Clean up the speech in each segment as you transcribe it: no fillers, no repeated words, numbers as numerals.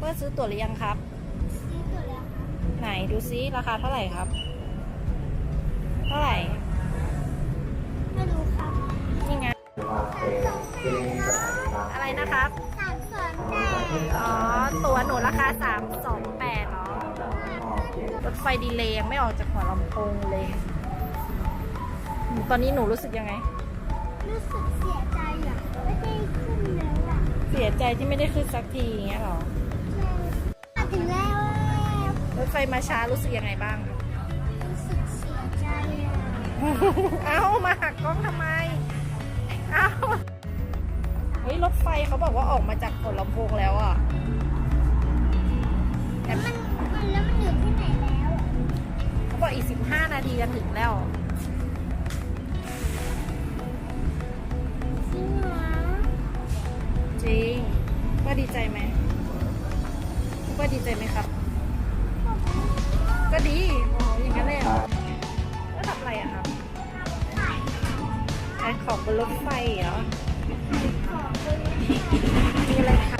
ว่าซื้อตั๋วหรือยังครับซื้อตั๋วแล้วครับไหนดูซิราคาเท่าไหร่ครับ เท่าไหร่ไม่รู้ครับ นี่ไงอะไรนะครับ 328อ๋อ ตั๋วหนูราคา328เนาะรถไฟดีเลย์ยังไม่ออกจากหัวลำโพงเลย ตอนนี้หนูรู้สึกยังไง รู้สึกเสียใจอ่ะไม่ได้ขึ้นแล้วอ่ะ เสียใจที่ไม่ได้ขึ้นสักทีอย่างเงี้ยหรอ มาถึงแล้ว รถไฟมาช้ารู้สึกยังไงบ้าง รู้สึกเสียใจอ่ะ เอ้ามาหักกล้องทำไม เอ้าเฮ้ยรถไฟเขาบอกว่าออกมาจากหัวลำโพงแล้วอ่ะแต่ แล้วมันอยู่ที่ไหนแล้ว เขาบอกอีก15 นาทีจะถึงแล้ว จริงเหรอ จริงว่าดีใจไหมว่าดีใจไหมครับ ก็ดีโอ้โหอย่างนั้นเลยเหรอแล้วทำอะไรอะครับขายของบนรถไฟเหรอมีอะไรคะ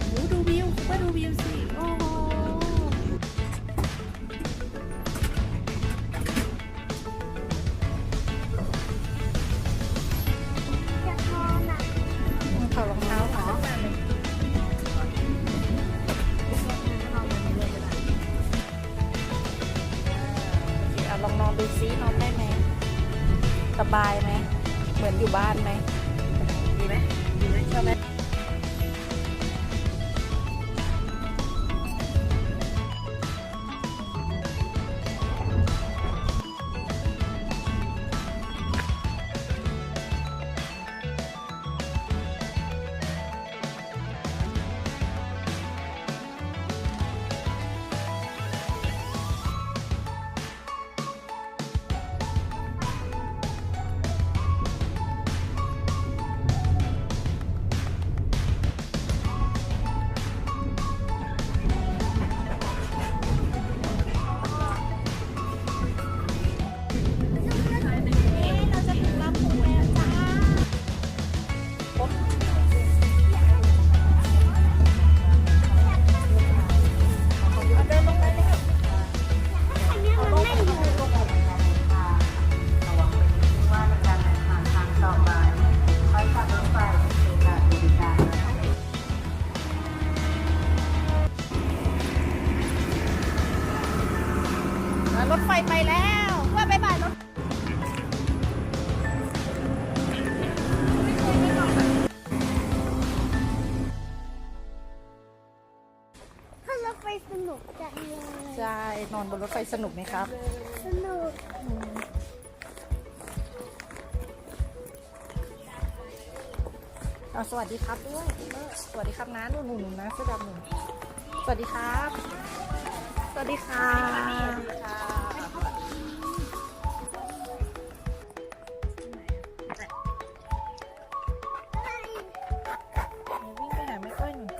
โอ้ดูวิวว่าดูวิวสิโอ้โห จะนอนอ่ะ ถอดรองเท้าเหรอลองนอนดูซินอนได้ไหมสบายไหมเหมือนอยู่บ้านไหมดีไหมดีไหมชอบไหมเราจะถึงลำพูนแล้วจ้าเดินลงไปเลย อันนี้มันไม่อยู่ ระวังเป็นที่ว่าในการเดินทางทางต่อไปค่อยขับรถไฟสู่การบริการนะคะ รถไฟไปแล้วว่าบ๊ายบายรถถ้ารถไฟสนุกจังเลย ใช่นอนบนรถไฟสนุกไหมครับ สนุก สวัสดีครับด้วยสวัสดีครับนะหนุ่มๆนะเสื้อดำหนุ่มสวัสดีครับ สวัสดีค่ะวิ่งไปหาแม่ก้อยหน่อย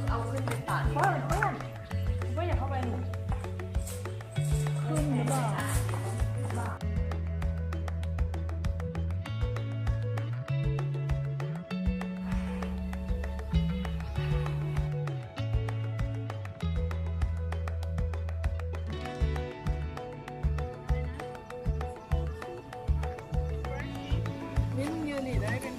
เอาขึ้นไปต่อ เพื่อนอย่าเข้าไปหนูขึ้นหรือเปล่าวิ่งยืนหนีได้กัน